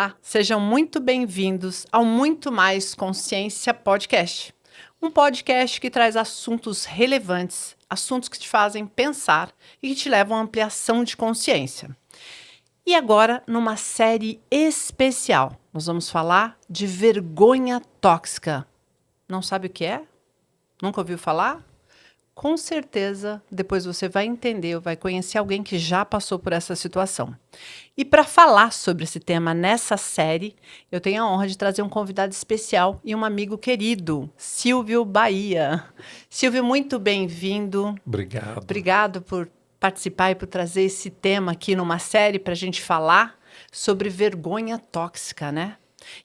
Olá, sejam muito bem-vindos ao Muito Mais Consciência Podcast. Um podcast que traz assuntos relevantes, assuntos que te fazem pensar e que te levam à ampliação de consciência. E agora, numa série especial, nós vamos falar de vergonha tóxica. Não sabe o que é? Nunca ouviu falar? Com certeza, depois você vai entender ou vai conhecer alguém que já passou por essa situação. E para falar sobre esse tema nessa série, eu tenho a honra de trazer um convidado especial e um amigo querido, Silvio Bahia. Silvio, muito bem-vindo. Obrigado. Obrigado por participar e por trazer esse tema aqui numa série para a gente falar sobre vergonha tóxica, né?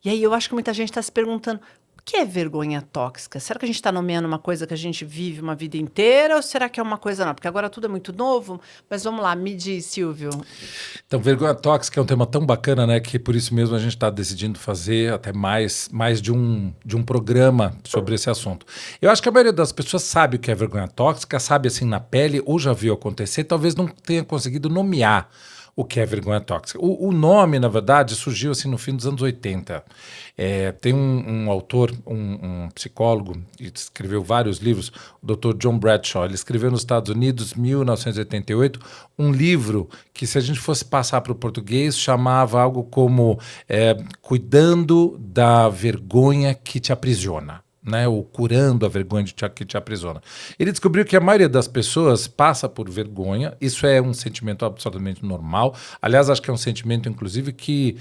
E aí eu acho que muita gente está se perguntando, o que é vergonha tóxica? Será que a gente está nomeando uma coisa que a gente vive uma vida inteira ou será que é uma coisa não? Porque agora tudo é muito novo, mas vamos lá, me diz, Silvio. Então, vergonha tóxica é um tema tão bacana, né, que por isso mesmo a gente está decidindo fazer até mais de um programa sobre esse assunto. Eu acho que a maioria das pessoas sabe o que é vergonha tóxica, sabe assim na pele ou já viu acontecer, talvez não tenha conseguido nomear o que é vergonha tóxica. O nome, na verdade, surgiu assim no fim dos anos 80. Tem um autor, um psicólogo, que escreveu vários livros, o Dr. John Bradshaw. Ele escreveu nos Estados Unidos, em 1988, um livro que, se a gente fosse passar para o português, chamava algo como Cuidando da Vergonha que te Aprisiona. Né, ou curando a vergonha que te aprisiona. Ele descobriu que a maioria das pessoas passa por vergonha, isso é um sentimento absolutamente normal, aliás, acho que é um sentimento, inclusive, que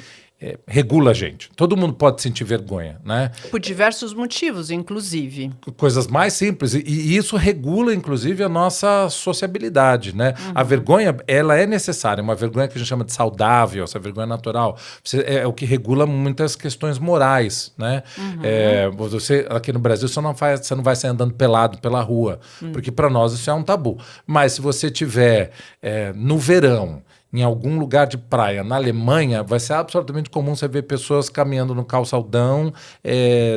regula a gente. Todo mundo pode sentir vergonha, né? Por diversos motivos, inclusive. Coisas mais simples, e isso regula, inclusive, a nossa sociabilidade, né? Uhum. A vergonha, ela é necessária, uma vergonha que a gente chama de saudável, essa vergonha natural. É o que regula muitas questões morais, né? Uhum. Você, aqui no Brasil, você não vai sair andando pelado pela rua, porque para nós isso é um tabu. Mas se você tiver no verão, em algum lugar de praia, na Alemanha, vai ser absolutamente comum você ver pessoas caminhando no calçadão,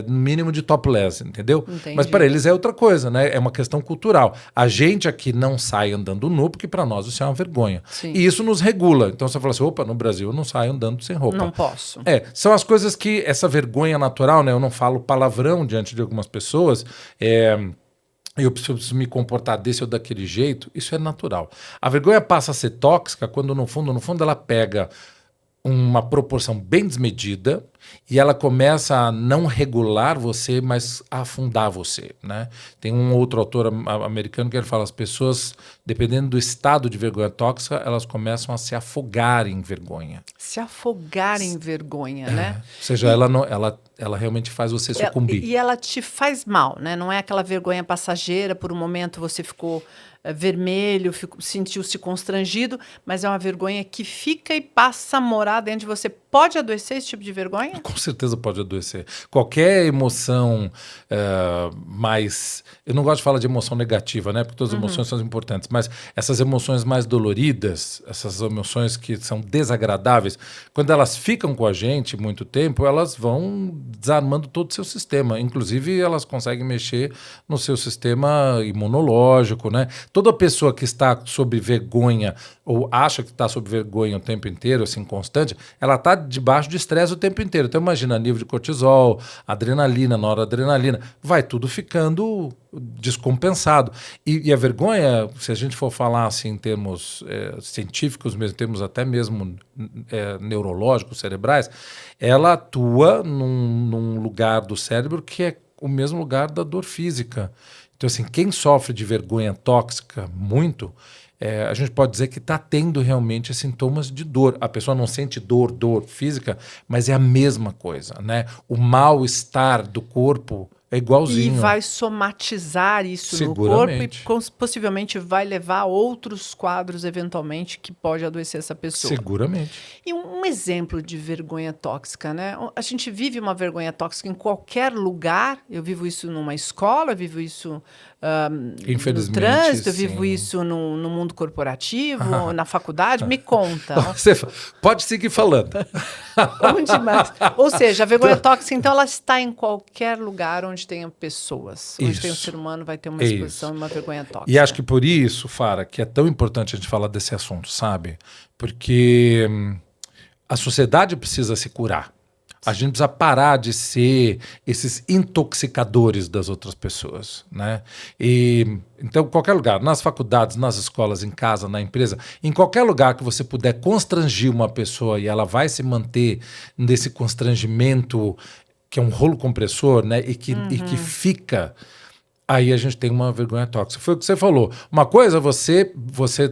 no mínimo de topless, entendeu? Entendi. Mas para eles é outra coisa, né? É uma questão cultural. A gente aqui não sai andando nu, porque para nós isso é uma vergonha. Sim. E isso nos regula. Então você fala assim, opa, no Brasil eu não saio andando sem roupa. Não posso. São as coisas que, essa vergonha natural, né? Eu não falo palavrão diante de algumas pessoas, eu preciso me comportar desse ou daquele jeito, isso é natural. A vergonha passa a ser tóxica quando, no fundo, ela pega uma proporção bem desmedida e ela começa a não regular você, mas a afundar você, né? Tem um outro autor americano que ele fala, as pessoas, dependendo do estado de vergonha tóxica, elas começam a se afogar em vergonha. Se afogar em vergonha, né? Ou seja, ela realmente faz você sucumbir. E ela te faz mal, né? Não é aquela vergonha passageira, por um momento você ficou vermelho, sentiu-se constrangido, mas é uma vergonha que fica e passa a morar dentro de você. Pode adoecer esse tipo de vergonha? Com certeza pode adoecer. Qualquer emoção mais... Eu não gosto de falar de emoção negativa, né? Porque todas as emoções são importantes, mas essas emoções mais doloridas, essas emoções que são desagradáveis, quando elas ficam com a gente muito tempo, elas vão desarmando todo o seu sistema. Inclusive, elas conseguem mexer no seu sistema imunológico, né? Toda pessoa que está sob vergonha ou acha que está sob vergonha o tempo inteiro, assim, constante, ela está debaixo de estresse o tempo inteiro. Então, imagina, nível de cortisol, adrenalina, noradrenalina, vai tudo ficando descompensado. E a vergonha, se a gente for falar assim em termos científicos, mesmo, em termos até mesmo neurológicos, cerebrais, ela atua num lugar do cérebro que é o mesmo lugar da dor física. Então, assim, quem sofre de vergonha tóxica muito, a gente pode dizer que está tendo realmente sintomas de dor. A pessoa não sente dor física, mas é a mesma coisa, né? O mal-estar do corpo é igualzinho. E vai somatizar isso no corpo e possivelmente vai levar a outros quadros, eventualmente, que pode adoecer essa pessoa. Seguramente. E um exemplo de vergonha tóxica, né? A gente vive uma vergonha tóxica em qualquer lugar. Eu vivo isso numa escola, eu vivo isso no trânsito, eu vivo isso no mundo corporativo, na faculdade. Me conta. Você pode seguir falando. Onde mais? Ou seja, a vergonha tóxica, então, ela está em qualquer lugar onde tenha pessoas. Onde tem um ser humano, vai ter uma exposição e uma vergonha tóxica. E acho que por isso, Fara, que é tão importante a gente falar desse assunto, sabe? Porque a sociedade precisa se curar. A gente precisa parar de ser esses intoxicadores das outras pessoas, né? E, então, qualquer lugar, nas faculdades, nas escolas, em casa, na empresa, em qualquer lugar que você puder constrangir uma pessoa e ela vai se manter nesse constrangimento, que é um rolo compressor, né? E que fica... Aí a gente tem uma vergonha tóxica. Foi o que você falou. Uma coisa, você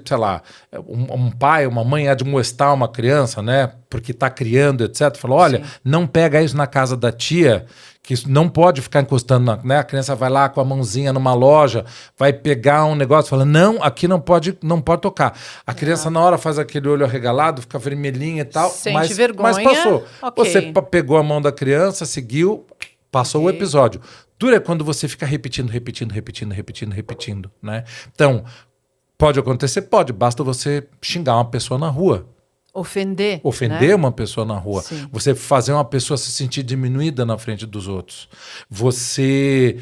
sei lá, um pai, uma mãe admoestar uma criança, né? Porque está criando, etc. Falou, olha, não pega isso na casa da tia, que isso não pode ficar encostando, né? A criança vai lá com a mãozinha numa loja, vai pegar um negócio, fala, não, aqui não pode tocar. A criança na hora faz aquele olho arregalado, fica vermelhinha e tal. Sente vergonha. Mas passou. Okay. Você pegou a mão da criança, seguiu, passou o episódio. Duro é quando você fica repetindo, né? Então, pode acontecer? Pode. Basta você xingar uma pessoa na rua. Ofender, né? Uma pessoa na rua. Sim. Você fazer uma pessoa se sentir diminuída na frente dos outros. Você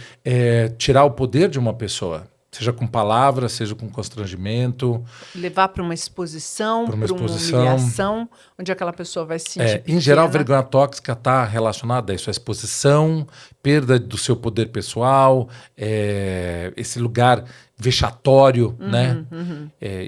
tirar o poder de uma pessoa. Seja com palavras, seja com constrangimento. Levar para uma exposição, para uma humilhação, onde aquela pessoa vai se sentir pequena. Em geral, vergonha tóxica está relacionada a isso. A exposição, perda do seu poder pessoal, esse lugar vexatório, né?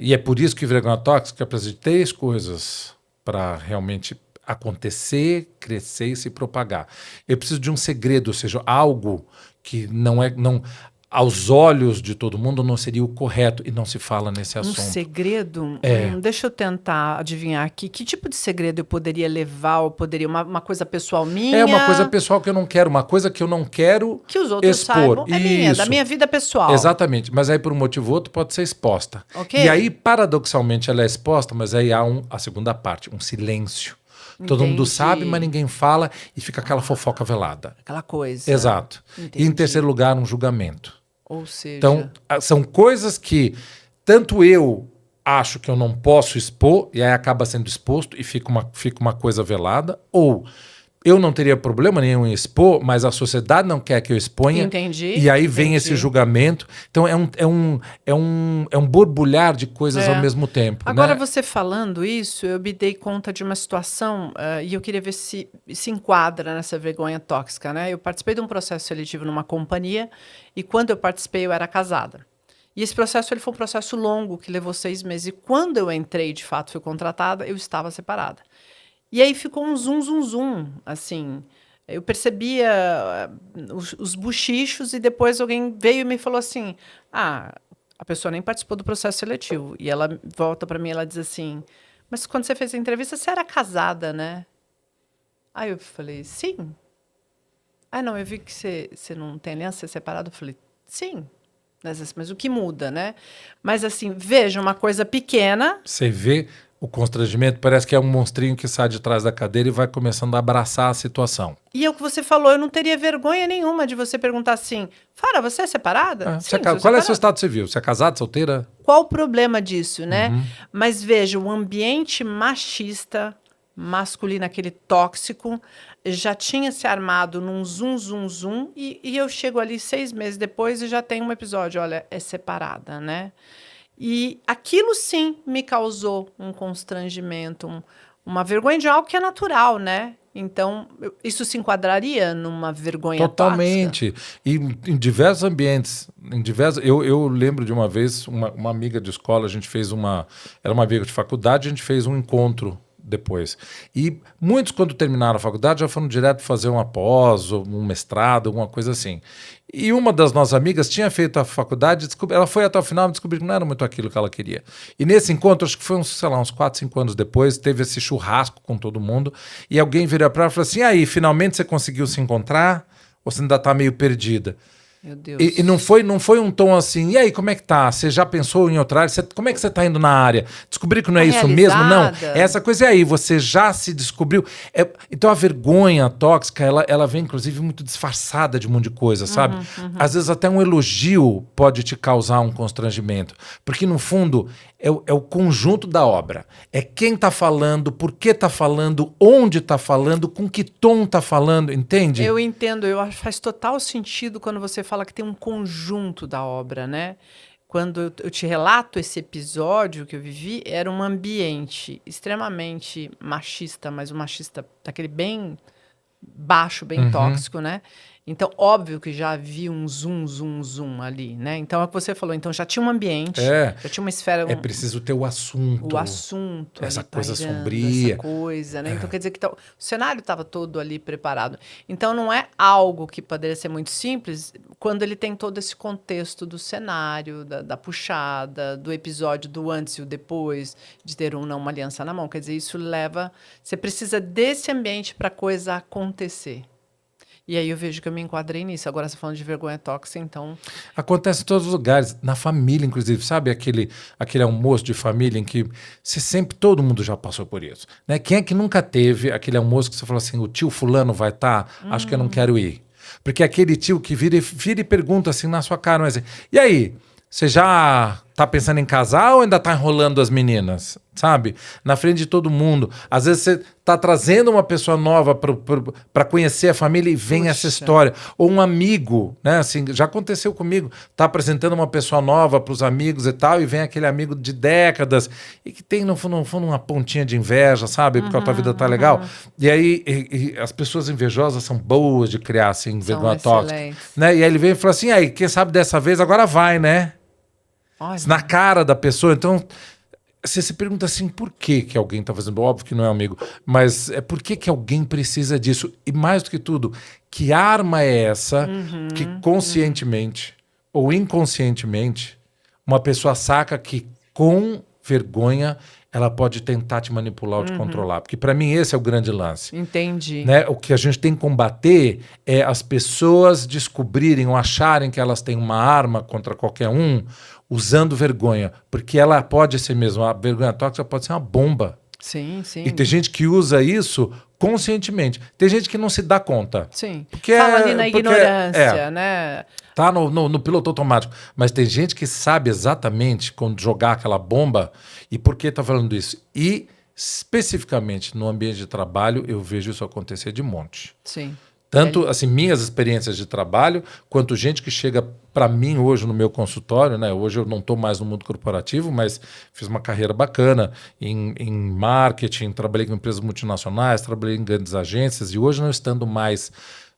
E é por isso que vergonha tóxica precisa de 3 coisas para realmente acontecer, crescer e se propagar. Eu preciso de um segredo, ou seja, algo que não aos olhos de todo mundo não seria o correto e não se fala nesse assunto. Um segredo? Deixa eu tentar adivinhar aqui. Que tipo de segredo eu poderia levar? Ou poderia uma coisa pessoal minha? É uma coisa pessoal que eu não quero, uma coisa que eu não quero que os outros expor. Saibam. É minha, da minha vida pessoal. Exatamente, mas aí por um motivo ou outro pode ser exposta. Okay. E aí, paradoxalmente, ela é exposta, mas aí há a segunda parte, um silêncio. Todo mundo sabe, mas ninguém fala e fica aquela fofoca velada. Aquela coisa. Exato. Entendi. E em terceiro lugar, um julgamento. Ou seja... Então, são coisas que tanto eu acho que eu não posso expor, e aí acaba sendo exposto e fica uma coisa velada, ou eu não teria problema nenhum em expor, mas a sociedade não quer que eu exponha. Entendi. E aí vem esse julgamento. Então, é um borbulhar de coisas ao mesmo tempo. Agora, né? você falando isso, eu me dei conta de uma situação e eu queria ver se enquadra nessa vergonha tóxica, né? Eu participei de um processo seletivo numa companhia e quando eu participei, eu era casada. E esse processo foi um processo longo, que levou 6 meses. E quando eu entrei, de fato, fui contratada, eu estava separada. E aí ficou um zum, assim. Eu percebia os bochichos e depois alguém veio e me falou assim, a pessoa nem participou do processo seletivo. E ela volta para mim e ela diz assim, mas quando você fez a entrevista, você era casada, né? Aí eu falei, sim. Ah, não, eu vi que você não tem aliança, você é separado. Eu falei, sim. Mas o que muda, né? Mas assim, veja, uma coisa pequena... Você vê... O constrangimento parece que é um monstrinho que sai de trás da cadeira e vai começando a abraçar a situação. E é o que você falou, eu não teria vergonha nenhuma de você perguntar assim, Fara, você é separada? Sim, qual é o seu estado civil? Você é casada, solteira? Qual o problema disso, né? Mas veja, o ambiente machista, masculino, aquele tóxico, já tinha se armado num zum, e eu chego ali 6 meses depois e já tem um episódio, olha, é separada, né? E aquilo sim me causou um constrangimento, uma vergonha de algo que é natural, né? Então, isso se enquadraria numa vergonha totalmente. Tóxica? E em diversos ambientes. Eu lembro de uma vez, uma amiga de escola, a gente fez era uma amiga de faculdade, a gente fez um encontro depois. E muitos, quando terminaram a faculdade, já foram direto fazer uma pós, ou um mestrado, alguma coisa assim. E uma das nossas amigas tinha feito a faculdade, ela foi até o final e descobriu que não era muito aquilo que ela queria. E nesse encontro, acho que foi uns 4, 5 anos depois, teve esse churrasco com todo mundo, e alguém virou para ela e falou assim, aí, finalmente você conseguiu se encontrar? Ou você ainda está meio perdida? Meu Deus. E não foi um tom assim, e aí, como é que tá? Você já pensou em outra área? Como é que você tá indo na área? Descobri que não é isso mesmo? Não. É essa coisa, e aí, você já se descobriu? Então, a vergonha tóxica, ela vem, inclusive, muito disfarçada de um monte de coisa, sabe? Às vezes, até um elogio pode te causar um constrangimento. Porque, no fundo, é o conjunto da obra. É quem tá falando, por que tá falando, onde tá falando, com que tom tá falando, entende? Eu entendo, eu acho que faz total sentido quando você fala que tem um conjunto da obra, né? quando eu te relato esse episódio que eu vivi, era um ambiente extremamente machista, mas um machista daquele bem baixo, bem tóxico, né? Então, óbvio que já havia um zoom ali, né? Então, é o que você falou. Então, já tinha um ambiente, já tinha uma esfera... É preciso ter o assunto. O assunto essa ali coisa pairando, sombria. essa coisa, né? Então, quer dizer que o cenário estava todo ali preparado. Então, não é algo que poderia ser muito simples quando ele tem todo esse contexto do cenário, da puxada, do episódio do antes e o depois, de ter ou não uma aliança na mão. Quer dizer, isso leva... Você precisa desse ambiente para a coisa acontecer. E aí eu vejo que eu me enquadrei nisso. Agora você falando de vergonha tóxica, então... Acontece em todos os lugares, na família, inclusive. Sabe aquele almoço de família em que todo mundo já passou por isso, né? Quem é que nunca teve aquele almoço que você falou assim, o tio fulano vai estar? Acho que eu não quero ir. Porque aquele tio que vira e pergunta assim na sua cara, mas assim, e aí, você já tá pensando em casar ou ainda tá enrolando as meninas? Sabe? Na frente de todo mundo. Às vezes você tá trazendo uma pessoa nova para conhecer a família e vem essa história. Ou um amigo, né? Assim, já aconteceu comigo. Tá apresentando uma pessoa nova para os amigos e tal, e vem aquele amigo de décadas e que tem, no fundo, uma pontinha de inveja, sabe? Porque a tua vida tá legal. E aí as pessoas invejosas são boas de criar, assim, vergonha tóxica. Né? E aí ele vem e fala assim, aí, quem sabe dessa vez agora vai, né? Olha. Na cara da pessoa. Então, você se pergunta assim, por que alguém está fazendo? Óbvio que não é amigo, mas é por que alguém precisa disso? E mais do que tudo, que arma é essa que conscientemente ou inconscientemente uma pessoa saca que com vergonha ela pode tentar te manipular ou te controlar? Porque para mim esse é o grande lance. Entendi. Né? O que a gente tem que combater é as pessoas descobrirem ou acharem que elas têm uma arma contra qualquer um usando vergonha. Porque ela pode ser mesmo, a vergonha tóxica pode ser uma bomba. Sim, sim. E tem gente que usa isso conscientemente. Tem gente que não se dá conta. Sim. Porque fala ali na ignorância, né? Tá no piloto automático. Mas tem gente que sabe exatamente quando jogar aquela bomba e por que tá falando isso. E, especificamente, no ambiente de trabalho, eu vejo isso acontecer de monte. Sim. Tanto, assim, minhas experiências de trabalho, quanto gente que chega para mim hoje no meu consultório, né? Hoje eu não estou mais no mundo corporativo, mas fiz uma carreira bacana em marketing, trabalhei com empresas multinacionais, trabalhei em grandes agências, e hoje não estando mais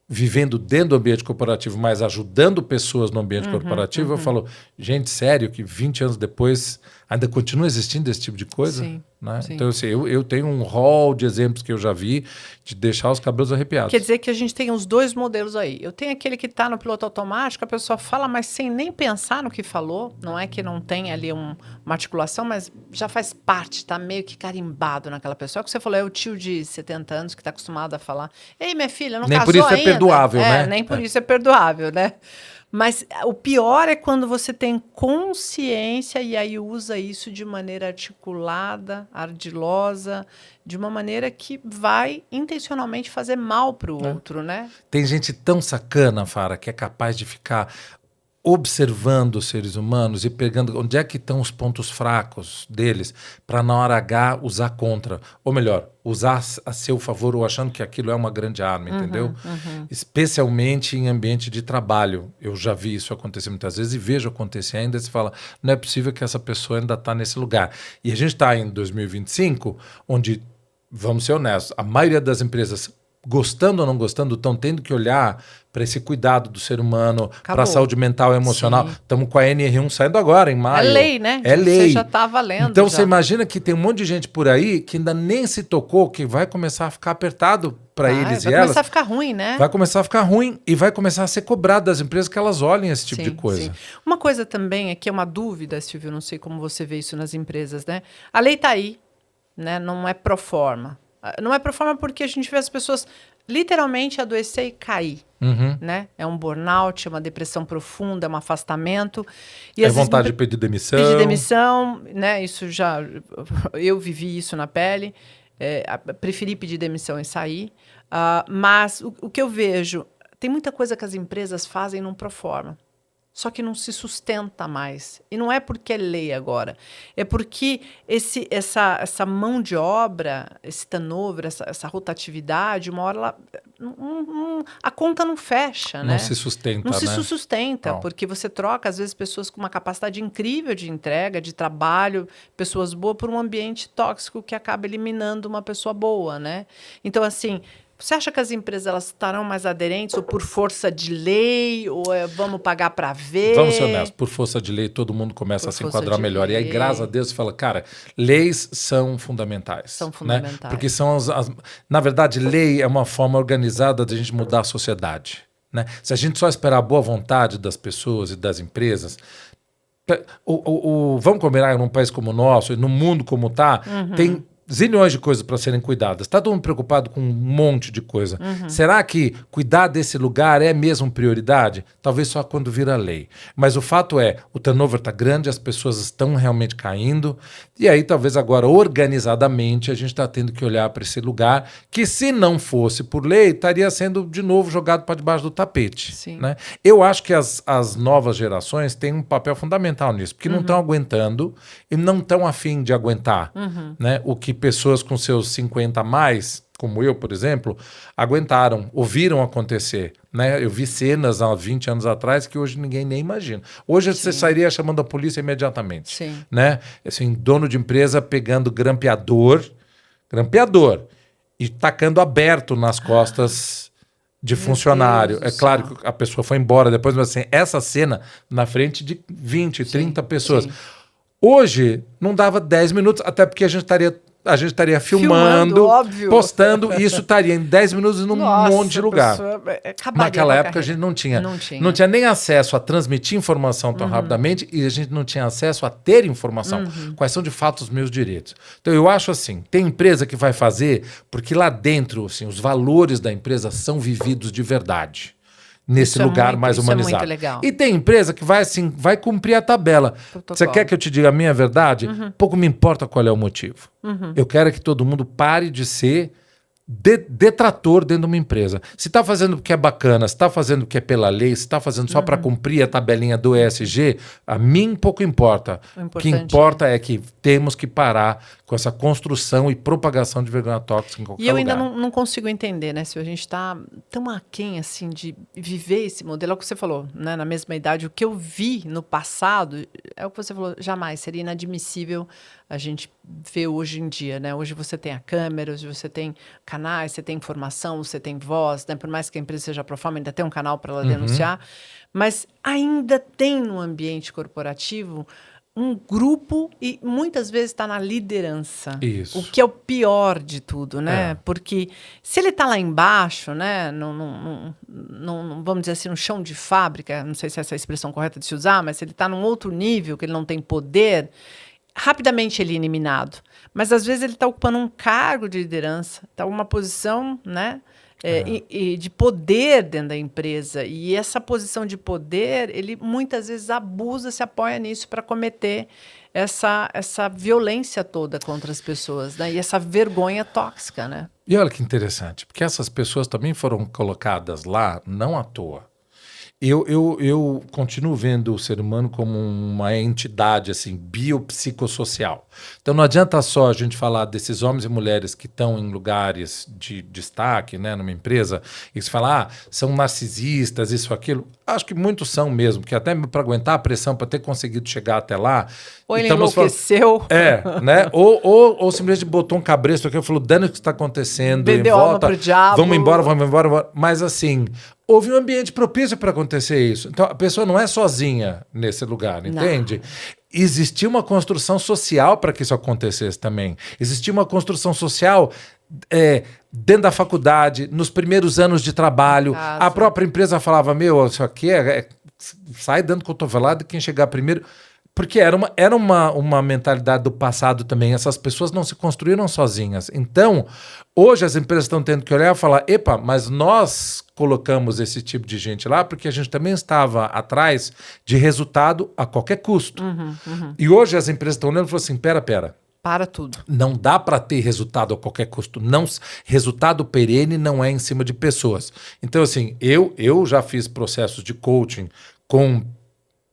vivendo dentro do ambiente corporativo, mas ajudando pessoas no ambiente corporativo, eu falo, gente, sério, que 20 anos depois ainda continua existindo esse tipo de coisa? Sim, né? sim. Então, assim, eu tenho um rol de exemplos que eu já vi de deixar os cabelos arrepiados. Quer dizer que a gente tem os dois modelos aí. Eu tenho aquele que está no piloto automático, a pessoa fala, mas sem nem pensar no que falou. Não é que não tem ali uma articulação, mas já faz parte, está meio que carimbado naquela pessoa. É o que você falou, é o tio de 70 anos que está acostumado a falar, ei, minha filha, não nem casou por isso ainda? É perdoável, né? Nem por isso é perdoável, né? Mas o pior é quando você tem consciência e aí usa isso de maneira articulada, ardilosa, de uma maneira que vai intencionalmente fazer mal para o outro, né? Tem gente tão sacana, Fara, que é capaz de ficar observando os seres humanos e pegando onde é que estão os pontos fracos deles para na hora H usar contra. Ou melhor, usar a seu favor ou achando que aquilo é uma grande arma, entendeu? Especialmente em ambiente de trabalho. Eu já vi isso acontecer muitas vezes e vejo acontecer ainda. Você fala, não é possível que essa pessoa ainda está nesse lugar. E a gente está em 2025, onde, vamos ser honestos, a maioria das empresas, gostando ou não gostando, estão tendo que olhar para esse cuidado do ser humano, para a saúde mental e emocional. Estamos com a NR1 saindo agora, em maio. É lei, né? É lei. Você já está valendo. Então, você imagina que tem um monte de gente por aí que ainda nem se tocou, que vai começar a ficar apertado para eles e elas. Vai começar a ficar ruim, né? Vai começar a ficar ruim e vai começar a ser cobrado das empresas que elas olhem esse tipo de coisa. Sim. Uma coisa também é que é uma dúvida, Silvio, não sei como você vê isso nas empresas, né? A lei está aí, né? Não é pro forma. Não é pro forma porque a gente vê as pessoas literalmente adoecer e cair, né? É um burnout, é uma depressão profunda, é um afastamento. E vontade de pedir demissão. Pedir demissão, né? Isso já... Eu vivi isso na pele. Preferi pedir demissão e sair. Mas o que eu vejo... Tem muita coisa que as empresas fazem num pro forma. só que não se sustenta mais. E não é porque é lei agora, é porque essa mão de obra, esse turnover, essa rotatividade, uma hora a conta não fecha, né? Não se sustenta, Não se né? sustenta, Não. porque você troca, às vezes, pessoas com uma capacidade incrível de entrega, de trabalho, pessoas boas, por um ambiente tóxico que acaba eliminando uma pessoa boa, né? Então, assim, você acha que as empresas elas estarão mais aderentes ou por força de lei ou vamos pagar para ver? Vamos ser honestos, por força de lei todo mundo começa a se enquadrar melhor. Lei. E aí, graças a Deus, você fala, cara, leis são fundamentais. São fundamentais. Né? Porque são na verdade, lei é uma forma organizada de a gente mudar a sociedade. Né? Se a gente só esperar a boa vontade das pessoas e das empresas, vamos combinar num país como o nosso, e no mundo como está, tem zilhões de coisas para serem cuidadas. Está todo mundo preocupado com um monte de coisa. Será que cuidar desse lugar é mesmo prioridade? Talvez só quando vira lei. Mas o fato é, o turnover está grande, as pessoas estão realmente caindo, e aí talvez agora, organizadamente, a gente está tendo que olhar para esse lugar que, se não fosse por lei, estaria sendo, de novo, jogado para debaixo do tapete. Sim. Né? Eu acho que as novas gerações têm um papel fundamental nisso, porque não estão aguentando e não estão afim de aguentar. Né? O que pessoas com seus 50 a mais, como eu, por exemplo, aguentaram, ouviram acontecer. Né? Eu vi cenas há 20 anos atrás que hoje ninguém nem imagina. Hoje você sairia chamando a polícia imediatamente. Sim. Né? Assim, dono de empresa pegando grampeador, e tacando aberto nas costas de funcionário. É claro que a pessoa foi embora depois, mas assim, essa cena na frente de 20, 30 pessoas. Sim. Hoje não dava 10 minutos, até porque a gente estaria filmando, óbvio. postando, e isso estaria em 10 minutos num monte de lugar. Naquela época a gente não tinha nem acesso a transmitir informação tão rapidamente e a gente não tinha acesso a ter informação. Quais são de fato os meus direitos? Então eu acho assim, tem empresa que vai fazer porque lá dentro assim, os valores da empresa são vividos de verdade. Nesse lugar mais humanizado. É muito legal. E tem empresa que vai assim, vai cumprir a tabela. Você quer que eu te diga a minha verdade? Pouco me importa qual é o motivo. Eu quero que todo mundo pare de ser detrator dentro de uma empresa. Se está fazendo porque é bacana, se está fazendo porque é pela lei, se está fazendo só para cumprir a tabelinha do ESG, a mim pouco importa. O que importa é que temos que parar com essa construção e propagação de vergonha tóxica em qualquer lugar. E eu ainda não consigo entender, né? Se a gente está tão aquém, assim, de viver esse modelo, é o que você falou, né? Na mesma idade, o que eu vi no passado, é o que você falou, jamais seria inadmissível a gente ver hoje em dia, né? Hoje você tem a câmera, hoje você tem canais, você tem informação, você tem voz, né? Por mais que a empresa seja pro forma, ainda tem um canal para ela denunciar, mas ainda tem no ambiente corporativo um grupo e muitas vezes está na liderança. Isso. O que é o pior de tudo, né? Porque se ele está lá embaixo, né? Vamos dizer assim, no chão de fábrica, não sei se essa é a expressão correta de se usar, mas se ele está num outro nível, que ele não tem poder, rapidamente ele é eliminado. Mas às vezes ele está ocupando um cargo de liderança, está uma posição, né? E de poder dentro da empresa. E essa posição de poder, ele muitas vezes abusa, se apoia nisso para cometer essa violência toda contra as pessoas, né? E essa vergonha tóxica, né? E olha que interessante, porque essas pessoas também foram colocadas lá não à toa. Eu continuo vendo o ser humano como uma entidade assim, biopsicossocial. Então não adianta só a gente falar desses homens e mulheres que estão em lugares de destaque, né, numa empresa, e se falar, são narcisistas, isso, aquilo. Acho que muitos são mesmo, porque até para aguentar a pressão, para ter conseguido chegar até lá... Ou ele enlouqueceu. Né? Ou simplesmente botou um cabresto aqui e falou, dane o que está acontecendo. Vendeu alma pro diabo. Vamos embora. Mas assim... Houve um ambiente propício para acontecer isso. Então, a pessoa não é sozinha nesse lugar, entende? Não. Existia uma construção social para que isso acontecesse também. Existia uma construção social dentro da faculdade, nos primeiros anos de trabalho. A própria empresa falava, isso aqui sai dando cotovelada quem chegar primeiro... Porque era uma mentalidade do passado também. Essas pessoas não se construíram sozinhas. Então, hoje as empresas estão tendo que olhar e falar, mas nós colocamos esse tipo de gente lá porque a gente também estava atrás de resultado a qualquer custo. E hoje as empresas estão olhando e falam assim, pera. Para tudo. Não dá para ter resultado a qualquer custo. Resultado perene não é em cima de pessoas. Então, assim, eu já fiz processos de coaching com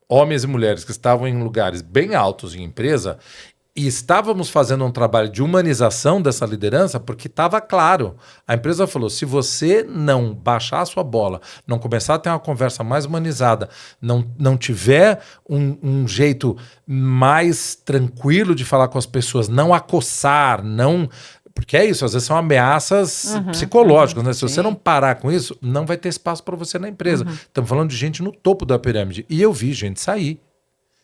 homens e mulheres que estavam em lugares bem altos em empresa, e estávamos fazendo um trabalho de humanização dessa liderança, porque estava claro. A empresa falou, se você não baixar a sua bola, não começar a ter uma conversa mais humanizada, não tiver um jeito mais tranquilo de falar com as pessoas, não acossar, não... Porque é isso, às vezes são ameaças psicológicas, né? Se você não parar com isso, não vai ter espaço para você na empresa. Estamos falando de gente no topo da pirâmide. E eu vi gente sair.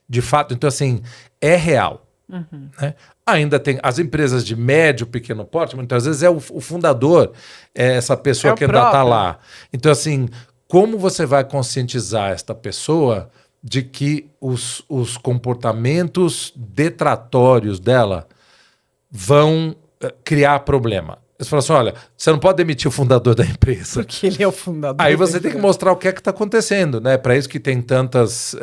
De fato, então assim, é real. Né? Ainda tem as empresas de médio, pequeno porte, muitas vezes é o fundador, é essa pessoa que ainda está lá. Então, assim, como você vai conscientizar esta pessoa de que os comportamentos detratórios dela vão criar problema? Você fala assim, olha, você não pode demitir o fundador da empresa. Porque ele é o fundador. Aí você tem que mostrar o que é que está acontecendo, né? Para isso que tem tantas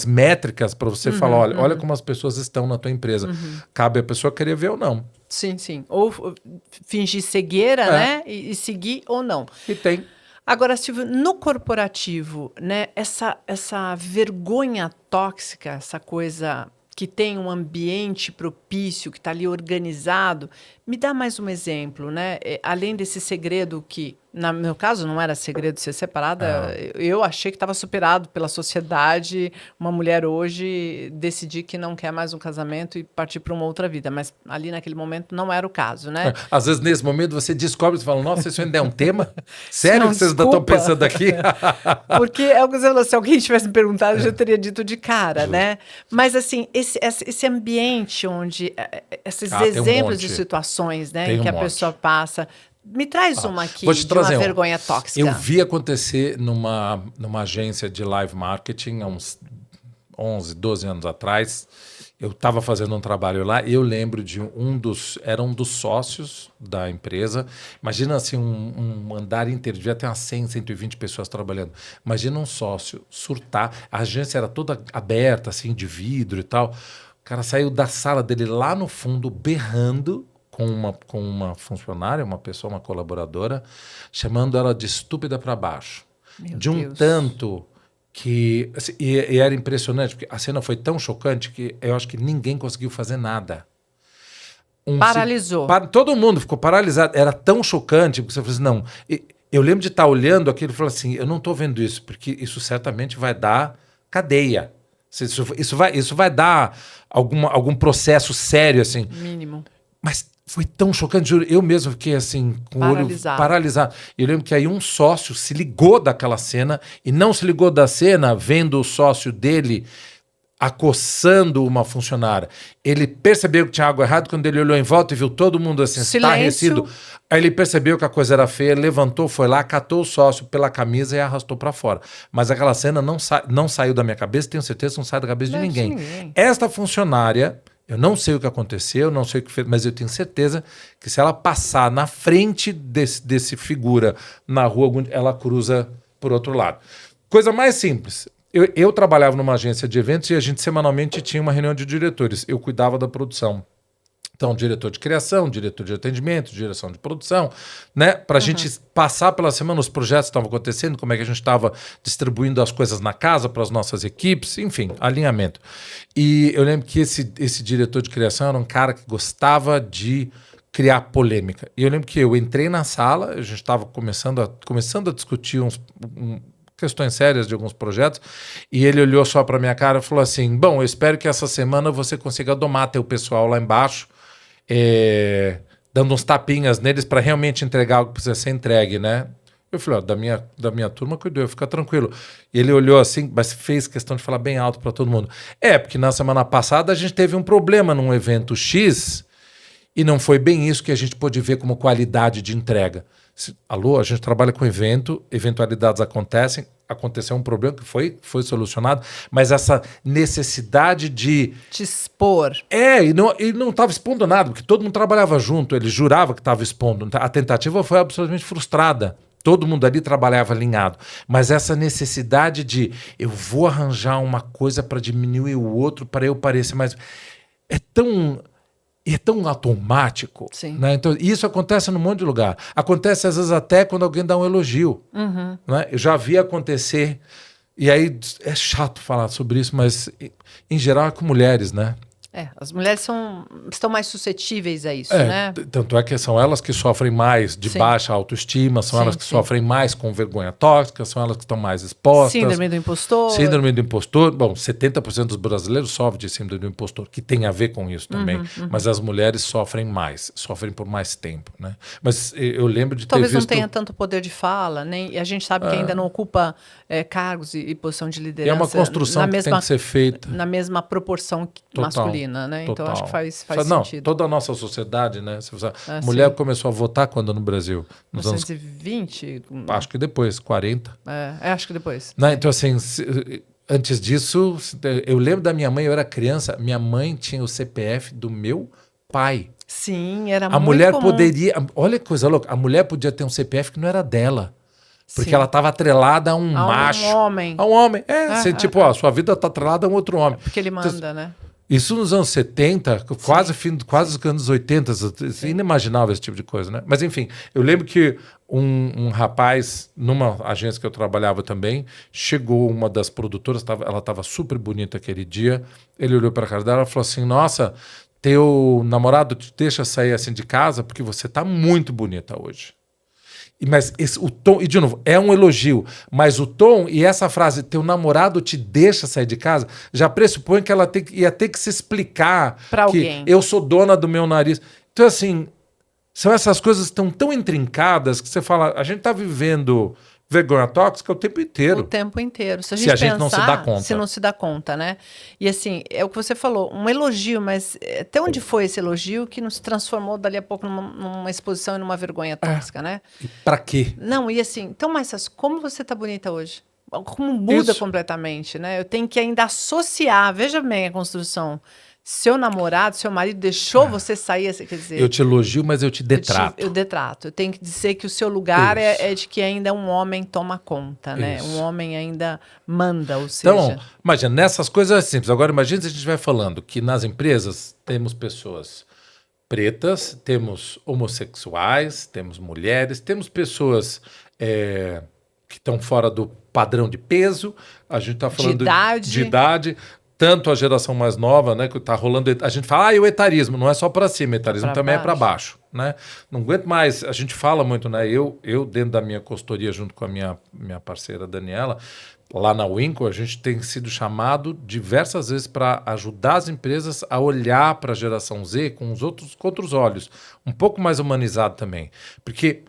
métricas para você falar, olha como as pessoas estão na tua empresa. Cabe a pessoa querer ver ou não. Sim, sim. Ou fingir cegueira, né? E seguir ou não. E tem. Agora, Silvio, no corporativo, né? Essa vergonha tóxica, essa coisa... que tem um ambiente propício, que está ali organizado. Me dá mais um exemplo, né? Além desse segredo que, no meu caso, não era segredo ser separada, eu achei que estava superado pela sociedade. Uma mulher hoje decidir que não quer mais um casamento e partir para uma outra vida. Mas ali naquele momento não era o caso, né? Às vezes, nesse momento, você descobre e fala, nossa, isso ainda é um tema? Sério que vocês ainda estão pensando aqui? Porque é o que você falou, se alguém tivesse me perguntado, eu já teria dito de cara, né? Mas, assim, esse ambiente onde... esses exemplos de situações, né, em que a pessoa passa... Me traz uma aqui, vou te de uma trazer vergonha tóxica. Eu vi acontecer numa agência de live marketing há uns 11, 12 anos atrás. Eu estava fazendo um trabalho lá e eu lembro de era um dos sócios da empresa. Imagina assim, um andar inteiro, devia ter umas 100, 120 pessoas trabalhando. Imagina um sócio surtar. A agência era toda aberta, assim, de vidro e tal. O cara saiu da sala dele lá no fundo, berrando com uma funcionária, uma pessoa, uma colaboradora, chamando ela de estúpida para baixo. Meu de um Deus. Tanto que... Assim, e era impressionante, porque a cena foi tão chocante que eu acho que ninguém conseguiu fazer nada. Paralisou. Todo mundo ficou paralisado. Era tão chocante, porque você falou assim, não... Eu lembro de estar olhando aquilo e falar assim, eu não estou vendo isso, porque isso certamente vai dar cadeia. Isso vai dar algum processo sério, assim. Mínimo. Mas foi tão chocante, juro, eu mesmo fiquei assim, com o olho paralisado. E eu lembro que aí um sócio se ligou daquela cena e não se ligou da cena vendo o sócio dele acossando uma funcionária. Ele percebeu que tinha algo errado quando ele olhou em volta e viu todo mundo assim, estarrecido. Aí ele percebeu que a coisa era feia, levantou, foi lá, catou o sócio pela camisa e arrastou para fora. Mas aquela cena não saiu da minha cabeça, tenho certeza que não sai da cabeça de ninguém. Esta funcionária... Eu não sei o que aconteceu, não sei o que fez, mas eu tenho certeza que se ela passar na frente desse figura na rua, ela cruza por outro lado. Coisa mais simples. Eu trabalhava numa agência de eventos e a gente semanalmente tinha uma reunião de diretores. Eu cuidava da produção. Então, diretor de criação, diretor de atendimento, direção de produção, né? Para a gente passar pela semana os projetos que estavam acontecendo, como é que a gente estava distribuindo as coisas na casa para as nossas equipes, enfim, alinhamento. E eu lembro que esse diretor de criação era um cara que gostava de criar polêmica. E eu lembro que eu entrei na sala, a gente estava começando a discutir questões sérias de alguns projetos, e ele olhou só para minha cara e falou assim, bom, eu espero que essa semana você consiga domar teu pessoal lá embaixo, dando uns tapinhas neles para realmente entregar algo que precisa ser entregue, né? Eu falei, ó, da minha turma cuidou, fica tranquilo. E ele olhou assim, mas fez questão de falar bem alto para todo mundo. Porque na semana passada a gente teve um problema num evento X e não foi bem isso que a gente pôde ver como qualidade de entrega. Alô, a gente trabalha com evento, eventualidades acontecem, aconteceu um problema que foi solucionado, mas essa necessidade de... Te expor. E não estava expondo nada, porque todo mundo trabalhava junto, ele jurava que estava expondo. A tentativa foi absolutamente frustrada. Todo mundo ali trabalhava alinhado. Mas essa necessidade de eu vou arranjar uma coisa para diminuir o outro, para eu parecer mais... É tão automático. Sim. Né? Então, isso acontece num monte de lugar. Acontece, às vezes, até quando alguém dá um elogio. Né? Eu já vi acontecer E aí é chato falar sobre isso, mas em geral é com mulheres, né? As mulheres estão mais suscetíveis a isso, né? Tanto é que são elas que sofrem mais de baixa autoestima, são elas que sofrem mais com vergonha tóxica, são elas que estão mais expostas. Síndrome do impostor. Síndrome do impostor. Bom, 70% dos brasileiros sofrem de síndrome do impostor, que tem a ver com isso também. Mas as mulheres sofrem mais, sofrem por mais tempo, né? Mas eu lembro de Talvez ter visto... não tenha tanto poder de fala, e a gente sabe que ainda não ocupa cargos e posição de liderança. É uma construção que tem que ser feita. Na mesma proporção masculina. Né? Então acho que faz sentido. Toda a nossa sociedade, né? Mulher começou a votar quando no Brasil? Nos 1920? Acho que depois, 40. Acho que depois. Né? Então, assim, antes disso, eu lembro da minha mãe, eu era criança, minha mãe tinha o CPF do meu pai. Sim, era a muito mulher comum. poderia, olha que coisa louca, a mulher podia ter um CPF que não era dela. Porque ela estava atrelada a um macho. A um homem. A um homem. Ó, sua vida está atrelada a um outro homem. Porque ele manda, né? Isso nos anos 70, quase os anos 80, inimaginável esse tipo de coisa, né? Mas enfim, eu lembro que um rapaz, numa agência que eu trabalhava também, chegou uma das produtoras, ela estava super bonita aquele dia, ele olhou para a cara dela e falou assim, nossa, teu namorado te deixa sair assim de casa porque você está muito bonita hoje. Mas o tom, e de novo, é um elogio, mas o tom e essa frase, teu namorado te deixa sair de casa, já pressupõe que ela ia ter que se explicar pra que alguém. Eu sou dona do meu nariz. Então, assim, são essas coisas que estão tão intrincadas que você fala, a gente está vivendo vergonha tóxica o tempo inteiro. O tempo inteiro. Se a gente não se dá conta. Se não se dá conta, né? E assim, é o que você falou, um elogio, mas até onde foi esse elogio que não se transformou dali a pouco numa exposição e numa vergonha tóxica, né? E pra quê? Não, e assim, então, mas como você tá bonita hoje? Como muda completamente, né? Eu tenho que ainda associar, veja bem a construção. Seu namorado, seu marido deixou você sair, quer dizer... Eu te elogio, mas eu te detrato. Eu detrato. Eu tenho que dizer que o seu lugar é de que ainda um homem toma conta, né? Isso. Um homem ainda manda, ou seja... Então, imagina, nessas coisas simples. Agora, imagina se a gente vai falando que nas empresas temos pessoas pretas, temos homossexuais, temos mulheres, temos pessoas que estão fora do padrão de peso, a gente está falando de idade. Tanto a geração mais nova, né, que está rolando... A gente fala, e o etarismo, não é só para cima, o etarismo também é para baixo, né? Não aguento mais, a gente fala muito, né? Eu dentro da minha consultoria, junto com a minha parceira Daniela, lá na Winco, a gente tem sido chamado diversas vezes para ajudar as empresas a olhar para a geração Z com outros olhos, um pouco mais humanizado também. Porque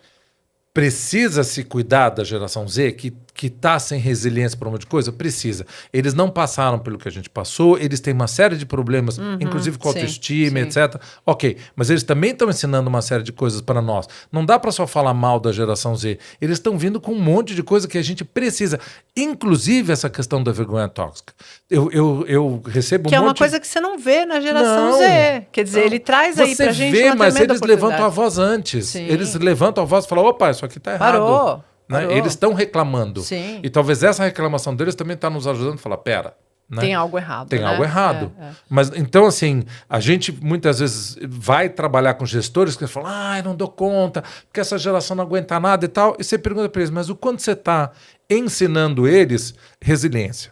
precisa se cuidar da geração Z, que está sem resiliência para um monte de coisa? Precisa. Eles não passaram pelo que a gente passou, eles têm uma série de problemas, inclusive com autoestima, etc. Ok, mas eles também estão ensinando uma série de coisas para nós. Não dá para só falar mal da geração Z. Eles estão vindo com um monte de coisa que a gente precisa. Inclusive essa questão da vergonha tóxica. Eu recebo que é uma coisa que você não vê na geração Z. Quer dizer, ele traz aí pra gente uma mas eles levantam a voz antes. Sim. Eles levantam a voz e falam, opa, isso aqui está errado. Parou. Né? Eles estão reclamando. Sim. E talvez essa reclamação deles também está nos ajudando a falar, pera, né? Tem algo errado. Tem algo errado. Mas então, assim, a gente muitas vezes vai trabalhar com gestores que falam, eu não dou conta, porque essa geração não aguenta nada e tal. E você pergunta para eles, mas o quanto você está ensinando eles resiliência?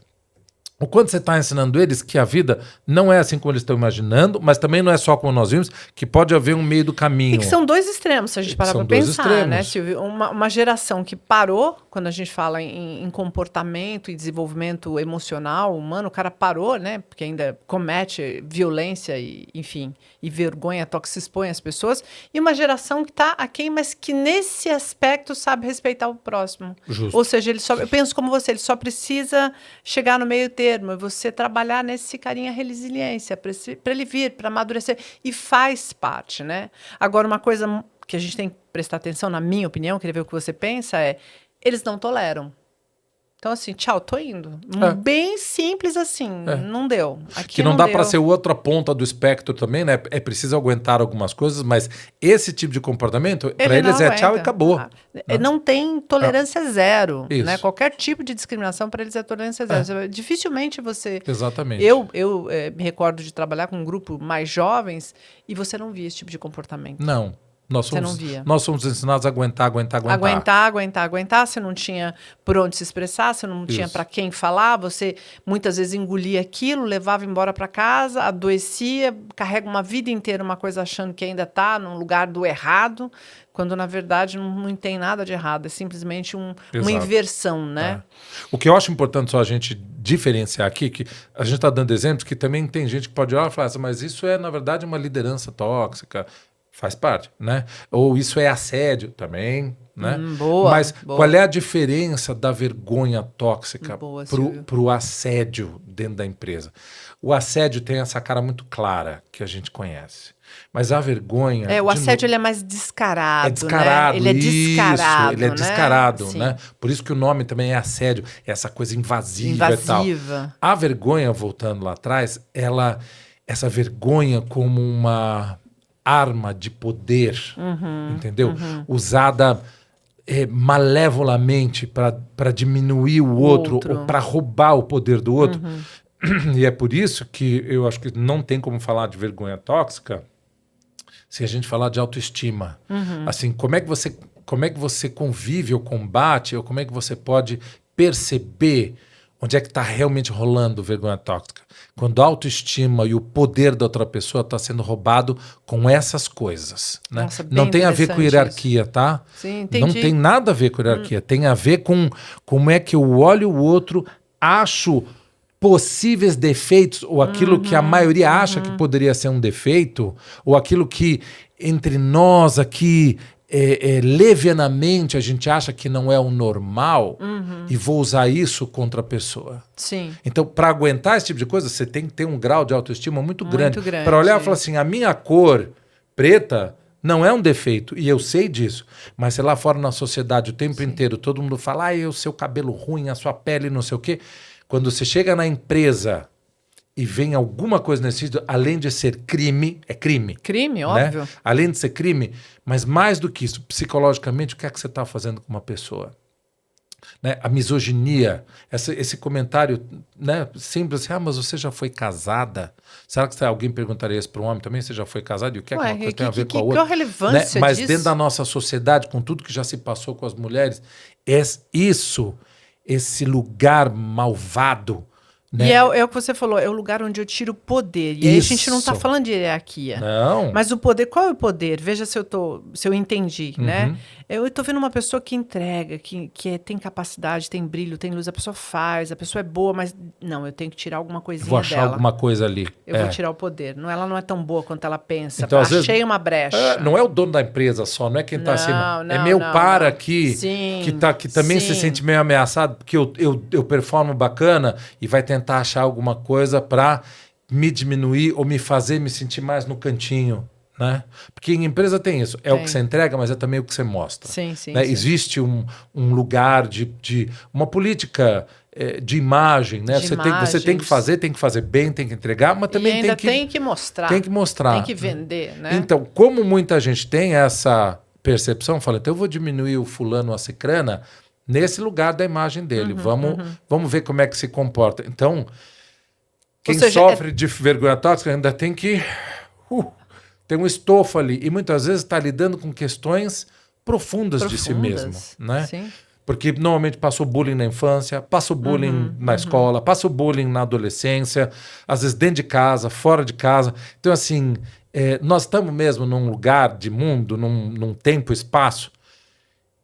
O quanto você está ensinando eles que a vida não é assim como eles estão imaginando, mas também não é só como nós vimos, que pode haver um meio do caminho. E que são dois extremos, se a gente parar para pensar, né, Silvio? Uma geração que parou, quando a gente fala em comportamento e desenvolvimento emocional humano, o cara parou, né, porque ainda comete violência e, enfim, e vergonha, se expõe às pessoas, e uma geração que está aquém, mas que nesse aspecto sabe respeitar o próximo. Justo. Ou seja, eu penso como você, ele só precisa chegar no meio termo, e você trabalhar nesse carinha resiliência, para ele vir, para amadurecer, e faz parte, né? Agora, uma coisa que a gente tem que prestar atenção, na minha opinião, queria ver o que você pensa, eles não toleram. Então, assim, tchau, tô indo. Bem simples assim, não deu. Aqui que não dá para ser outra ponta do espectro também, né? É preciso aguentar algumas coisas, mas esse tipo de comportamento, para eles tchau e acabou. Não tem tolerância zero. Né? Qualquer tipo de discriminação para eles é tolerância zero. Dificilmente você... Exatamente. Eu me recordo de trabalhar com um grupo mais jovens e você não via esse tipo de comportamento. Não. Você não via. Nós somos ensinados a aguentar. Aguentar. Você não tinha por onde se expressar, você não tinha para quem falar. Você muitas vezes engolia aquilo, levava embora para casa, adoecia, carrega uma vida inteira uma coisa achando que ainda está num lugar do errado, quando na verdade não tem nada de errado. É simplesmente uma inversão, né? O que eu acho importante só a gente diferenciar aqui, que a gente está dando exemplos que também tem gente que pode olhar e falar assim, mas isso é, na verdade, uma liderança tóxica. Faz parte, né? Ou isso é assédio também, né? Mas qual é a diferença da vergonha tóxica para o assédio dentro da empresa? O assédio tem essa cara muito clara que a gente conhece. Mas a vergonha... o assédio ele é mais descarado, é descarado, né? Ele é descarado, ele é descarado, né? Por isso que o nome também é assédio, é essa coisa invasiva. E tal. A vergonha, voltando lá atrás, essa vergonha como uma arma de poder, entendeu? Usada malevolamente para diminuir o outro ou para roubar o poder do outro. E é por isso que eu acho que não tem como falar de vergonha tóxica se a gente falar de autoestima. Assim, como é que você convive ou combate, ou como é que você pode perceber onde é que está realmente rolando vergonha tóxica? Quando a autoestima e o poder da outra pessoa está sendo roubado com essas coisas. Né? Nossa, não tem a ver com hierarquia, tá? Sim, entendi. Não tem nada a ver com hierarquia. Tem a ver com como é que eu olho o outro, acho possíveis defeitos, ou aquilo que a maioria acha que poderia ser um defeito, ou aquilo que entre nós aqui levianamente a gente acha que não é o normal, e vou usar isso contra a pessoa. Sim. Então, para aguentar esse tipo de coisa, você tem que ter um grau de autoestima muito grande. Para olhar e falar assim, a minha cor preta não é um defeito, e eu sei disso. Mas se lá fora na sociedade o tempo inteiro todo mundo fala, o seu cabelo ruim, a sua pele, não sei o quê. Quando você chega na empresa e vem alguma coisa nesse sentido, além de ser crime, é crime. Crime, né? óbvio. Além de ser crime, mas mais do que isso, psicologicamente, o que é que você está fazendo com uma pessoa? Né? A misoginia, esse comentário, né? Simples assim, mas você já foi casada? Será que alguém perguntaria isso para um homem também? Você já foi casado? E o que é que uma coisa tem a ver com a outra? Que relevância né? Mas disso? dentro da nossa sociedade, com tudo que já se passou com as mulheres, esse lugar malvado. Né? E é o que você falou, é o lugar onde eu tiro o poder. E aí a gente não está falando de hierarquia. Não. Mas o poder, qual é o poder? Veja se eu entendi, né? Eu estou vendo uma pessoa que entrega, que tem capacidade, tem brilho, tem luz, a pessoa faz, a pessoa é boa, mas não, eu tenho que tirar alguma coisinha dela. Vou achar alguma coisa ali. Eu vou tirar o poder. Ela não é tão boa quanto ela pensa. Então, achei uma brecha. Não é o dono da empresa só, não é quem está acima. É meu par aqui, que também se sente meio ameaçado, porque eu performo bacana e vai tentar achar alguma coisa para me diminuir ou me fazer me sentir mais no cantinho. Né? Porque em empresa tem isso. É o que você entrega, mas é também o que você mostra. Sim. Existe um lugar de uma política de imagem, né? Você tem que fazer bem, tem que entregar, mas também tem que mostrar. Tem que mostrar. Tem que vender, né? Então, como muita gente tem essa percepção, fala, então eu vou diminuir o fulano, a cicrana, nesse lugar da imagem dele. Vamos ver como é que se comporta. Então, quem sofre de vergonha tóxica ainda tem que... tem um estofo ali. E muitas vezes está lidando com questões profundas de si mesmo. Né? Sim. Porque normalmente passou bullying na infância, passou bullying na escola, passou bullying na adolescência, às vezes dentro de casa, fora de casa. Então, assim, nós estamos mesmo num lugar de mundo, num tempo e espaço,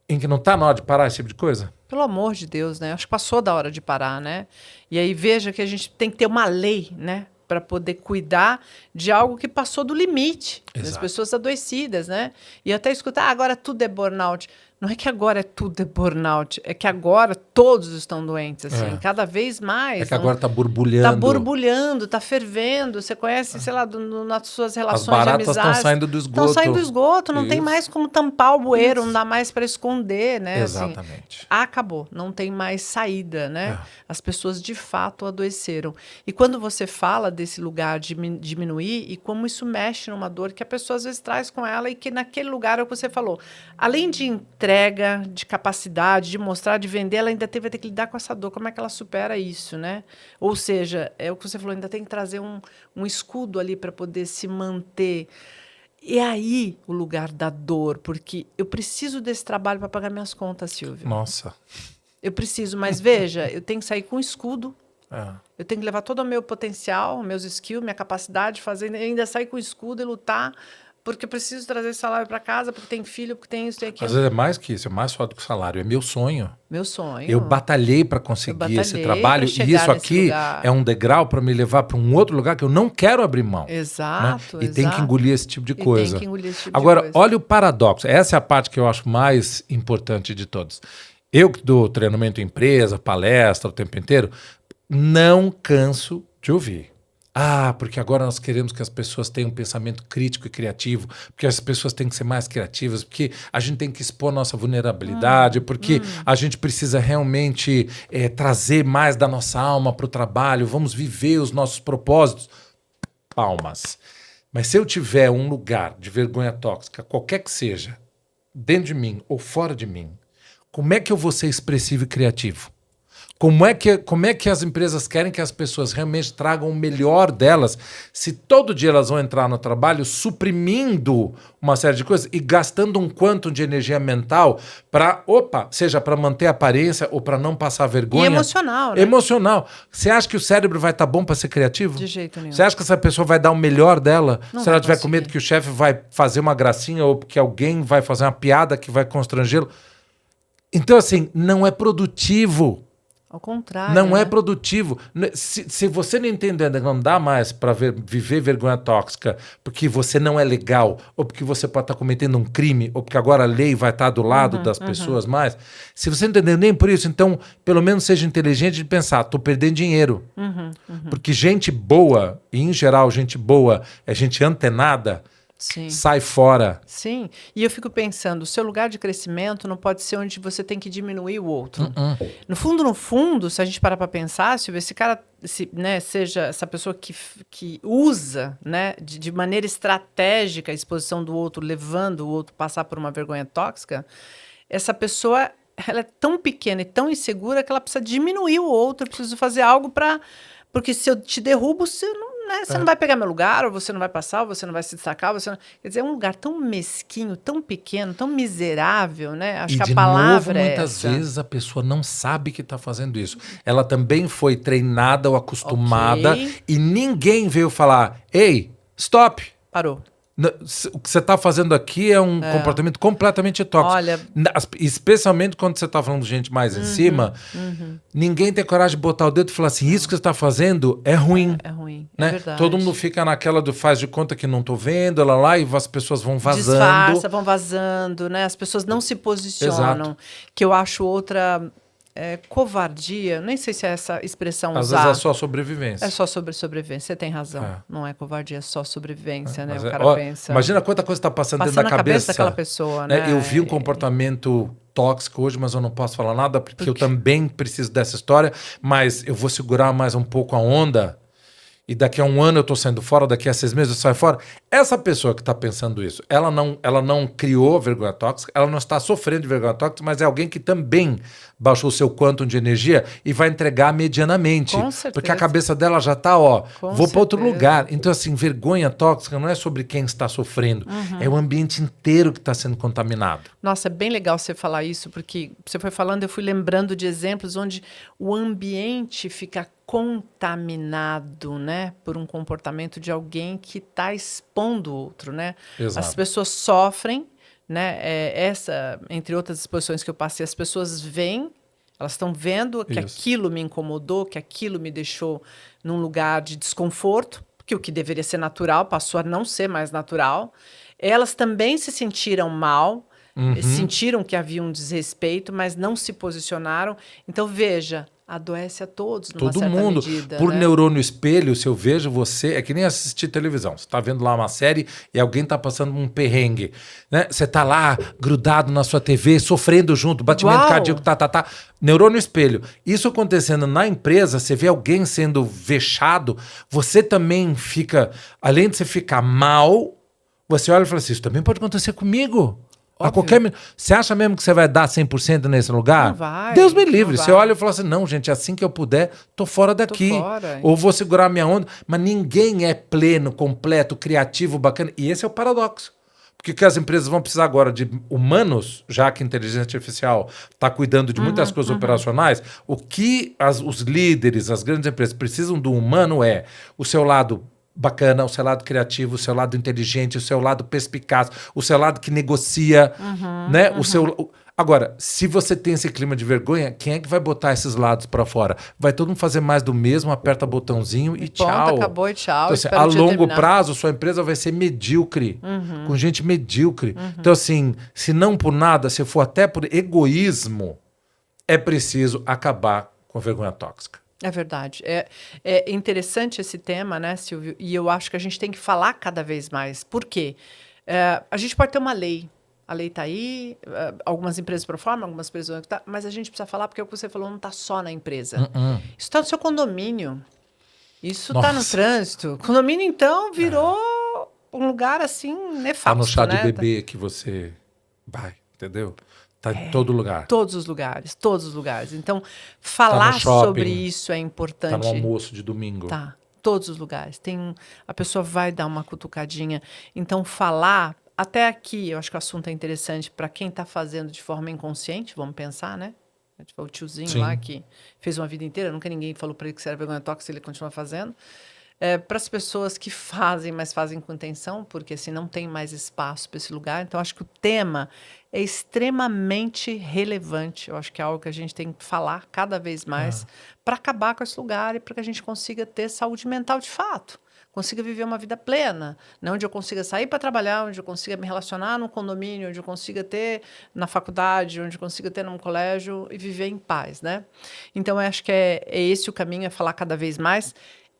em que não está na hora de parar esse tipo de coisa? Pelo amor de Deus, né? Acho que passou da hora de parar, né? E aí veja que a gente tem que ter uma lei, né? Para poder cuidar de algo que passou do limite. Exato. Das pessoas adoecidas, né? E até escutar, agora tudo é burnout. Não é que agora tudo é burnout, é que agora todos estão doentes, assim, cada vez mais. É que agora está borbulhando. Está borbulhando, está fervendo. Você conhece, sei lá, nas suas relações de amizade. As baratas estão saindo do esgoto. Estão saindo do esgoto, não tem mais como tampar o bueiro, não dá mais para esconder, né? Exatamente. Assim, acabou, não tem mais saída, né? As pessoas de fato adoeceram. E quando você fala desse lugar de diminuir e como isso mexe numa dor que a pessoa às vezes traz com ela e que naquele lugar é o que você falou. Além de entrega, de capacidade, de mostrar, de vender, ela ainda vai ter que lidar com essa dor. Como é que ela supera isso, né? Ou seja, é o que você falou, ainda tem que trazer um escudo ali para poder se manter. E aí o lugar da dor, porque eu preciso desse trabalho para pagar minhas contas, Silvio. Nossa. Eu preciso, mas veja, eu tenho que sair com escudo. Eu tenho que levar todo o meu potencial, meus skills, minha capacidade de fazer, ainda sair com escudo e lutar, porque eu preciso trazer esse salário para casa, porque tem filho, porque tem isso, tem aquilo. Às vezes é mais que isso, é mais só do que o salário. É meu sonho. Meu sonho. Eu batalhei para conseguir esse trabalho e isso aqui é um degrau para me levar para um outro lugar que eu não quero abrir mão. Exato. Né? E tem que engolir esse tipo de coisa. Tem que engolir esse tipo Agora, de coisa. olha o paradoxo. Essa é a parte que eu acho mais importante de todos. Eu que dou treinamento em empresa, palestra o tempo inteiro, não canso de ouvir. Porque agora nós queremos que as pessoas tenham um pensamento crítico e criativo, porque as pessoas têm que ser mais criativas, porque a gente tem que expor nossa vulnerabilidade, porque a gente precisa realmente trazer mais da nossa alma para o trabalho, vamos viver os nossos propósitos. Palmas. Mas se eu tiver um lugar de vergonha tóxica, qualquer que seja, dentro de mim ou fora de mim, como é que eu vou ser expressivo e criativo? Como é que as empresas querem que as pessoas realmente tragam o melhor delas se todo dia elas vão entrar no trabalho suprimindo uma série de coisas e gastando um quanto de energia mental seja para manter a aparência ou para não passar vergonha. E emocional, né? Emocional. Você acha que o cérebro vai estar bom para ser criativo? De jeito nenhum. Você acha que essa pessoa vai dar o melhor dela? Não se ela vai tiver conseguir. com medo que o chefe vai fazer uma gracinha ou que alguém vai fazer uma piada que vai constrangê-lo? Então, assim, não é produtivo. Ao contrário. Não é produtivo. Se você não entender, não dá mais para viver vergonha tóxica porque você não é legal, ou porque você pode estar cometendo um crime, ou porque agora a lei vai estar do lado das pessoas mais. Se você não entender nem por isso, então pelo menos seja inteligente de pensar, estou perdendo dinheiro. Porque gente boa, e em geral gente boa é gente antenada, Sim. sai fora. Sim, e eu fico pensando, o seu lugar de crescimento não pode ser onde você tem que diminuir o outro. No fundo, se a gente parar para pensar, se esse cara seja essa pessoa que usa, né, de maneira estratégica a exposição do outro, levando o outro a passar por uma vergonha tóxica, essa pessoa ela é tão pequena e tão insegura que ela precisa diminuir o outro, eu preciso fazer algo para... Porque se eu te derrubo, você não vai pegar meu lugar, ou você não vai passar, ou você não vai se destacar. Quer dizer, é um lugar tão mesquinho, tão pequeno, tão miserável, né? Acho que a palavra muitas vezes a pessoa não sabe que está fazendo isso. Ela também foi treinada ou acostumada e ninguém veio falar, ei, stop. Parou. O que você está fazendo aqui é um comportamento completamente tóxico. Olha, especialmente quando você está falando de gente mais em cima, ninguém tem coragem de botar o dedo e falar assim, isso que você está fazendo é ruim. É ruim, né? É verdade. Todo mundo fica naquela do faz de conta que não estou vendo, lá, e as pessoas vão vazando. Disfarça, vão vazando, né? As pessoas não se posicionam. Exato. Que eu acho outra... covardia, nem sei se é essa expressão Às usar. vezes é só sobrevivência. É só sobrevivência, você tem razão. Não é covardia, é só sobrevivência, né? O cara ó, pensa... Imagina quanta coisa está passando dentro da cabeça daquela pessoa, né? Eu vi um comportamento tóxico hoje, mas eu não posso falar nada, porque eu também preciso dessa história, mas eu vou segurar mais um pouco a onda, e daqui a um ano eu estou saindo fora, daqui a 6 meses eu saio fora. Essa pessoa que está pensando isso, ela não criou vergonha tóxica, ela não está sofrendo de vergonha tóxica, mas é alguém que também baixou o seu quantum de energia e vai entregar medianamente. Com certeza. Porque a cabeça dela já está, vou para outro lugar. Então, assim, vergonha tóxica não é sobre quem está sofrendo, é o ambiente inteiro que está sendo contaminado. Nossa, é bem legal você falar isso, porque você foi falando, eu fui lembrando de exemplos onde o ambiente fica contaminado, né, por um comportamento de alguém que está expondo o outro, né? Exato. As pessoas sofrem, né? Entre outras exposições que eu passei, as pessoas veem, elas estão vendo que aquilo me incomodou, que aquilo me deixou num lugar de desconforto, porque o que deveria ser natural passou a não ser mais natural. Elas também se sentiram mal, sentiram que havia um desrespeito, mas não se posicionaram. Então, veja, adoece a todos numa Todo certa mundo. medida, Por né? neurônio espelho, se eu vejo você, é que nem assistir televisão. Você está vendo lá uma série e alguém está passando um perrengue, né? Você está lá grudado na sua TV, sofrendo junto, batimento cardíaco, tá. Neurônio espelho. Isso acontecendo na empresa, você vê alguém sendo vexado, você também fica, além de você ficar mal, você olha e fala assim, isso também pode acontecer comigo. Óbvio. Você acha mesmo que você vai dar 100% nesse lugar? Não vai, Deus me livre. não Você vai. olha e fala assim, não, gente, assim que eu puder, tô fora daqui. fora. Ou vou segurar minha onda. Mas ninguém é pleno, completo, criativo, bacana. E esse é o paradoxo. Porque o que as empresas vão precisar agora de humanos, já que a inteligência artificial está cuidando de muitas coisas operacionais, o que os líderes, as grandes empresas precisam do humano é o seu lado bacana, o seu lado criativo, o seu lado inteligente, o seu lado perspicaz, o seu lado que negocia, né? Agora, se você tem esse clima de vergonha, quem é que vai botar esses lados para fora? Vai todo mundo fazer mais do mesmo, aperta botãozinho e tchau. Ponto, acabou e tchau. Então, assim, espero a o dia longo terminar. prazo, sua empresa vai ser medíocre, com gente medíocre. Então, assim, se não por nada, se for até por egoísmo, é preciso acabar com a vergonha tóxica. É verdade. É interessante esse tema, né, Silvio? E eu acho que a gente tem que falar cada vez mais. Por quê? A gente pode ter uma lei. A lei está aí, algumas empresas pro forma, algumas empresas não tá, mas a gente precisa falar porque o que você falou não está só na empresa. Isso está no seu condomínio. Isso está no trânsito. Condomínio, então, virou um lugar, assim, nefasto, Tá no chá né? de bebê que você vai, entendeu? Tá em todo lugar. Todos os lugares, todos os lugares. Então, falar shopping, sobre isso é importante. Tá no almoço de domingo. Tá, todos os lugares. A pessoa vai dar uma cutucadinha. Então, falar, até aqui, eu acho que o assunto é interessante para quem está fazendo de forma inconsciente, vamos pensar, né? Tipo, o tiozinho Sim. lá que fez uma vida inteira, nunca ninguém falou para ele que isso era vergonha tóxica, ele continua fazendo. Para as pessoas que fazem, mas fazem com intenção, porque assim não tem mais espaço para esse lugar. Então, acho que o tema é extremamente relevante. Eu acho que é algo que a gente tem que falar cada vez mais para acabar com esse lugar e para que a gente consiga ter saúde mental de fato. Consiga viver uma vida plena, né? Onde eu consiga sair para trabalhar, onde eu consiga me relacionar num condomínio, onde eu consiga ter na faculdade, onde eu consiga ter num colégio e viver em paz, né? Então, eu acho que é esse o caminho, é falar cada vez mais.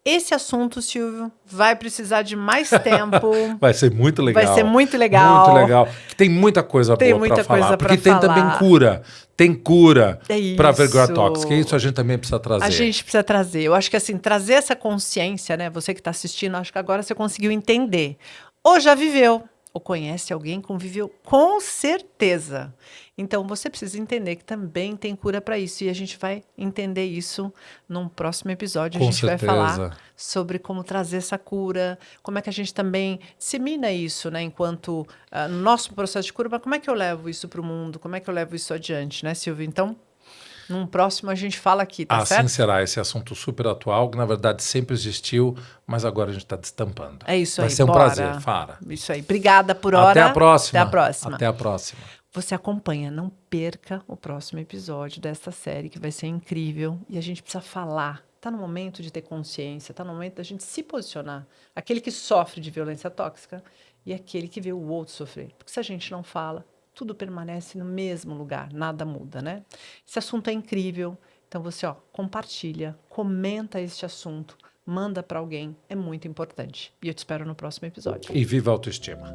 Esse assunto, Silvio, vai precisar de mais tempo. Vai ser muito legal. Vai ser muito legal. Muito legal. Tem muita coisa boa para falar. Porque tem também cura. Tem cura para vergonha tóxica. Isso a gente também precisa trazer. A gente precisa trazer. Eu acho que assim, trazer essa consciência, né? Você que está assistindo, acho que agora você conseguiu entender. Ou já viveu, ou conhece alguém que conviveu, com certeza. Então, você precisa entender que também tem cura para isso. E a gente vai entender isso num próximo episódio. Com a gente certeza. vai falar sobre como trazer essa cura, como é que a gente também dissemina isso, né? Enquanto no nosso processo de cura, mas como é que eu levo isso para o mundo? Como é que eu levo isso adiante, né, Silvio? Então, num próximo a gente fala aqui, tá certo? Assim será. Esse assunto super atual, que na verdade sempre existiu, mas agora a gente está destampando. É isso aí. Vai ser um prazer, Fara. Isso aí. Obrigada por hora. Até a próxima. Até a próxima. Até a próxima. Você acompanha, não perca o próximo episódio dessa série, que vai ser incrível. E a gente precisa falar. Está no momento de ter consciência, está no momento da gente se posicionar. Aquele que sofre de violência tóxica e aquele que vê o outro sofrer. Porque se a gente não fala, tudo permanece no mesmo lugar, nada muda, né? Esse assunto é incrível. Então você, compartilha, comenta este assunto, manda para alguém, é muito importante. E eu te espero no próximo episódio. E viva a autoestima.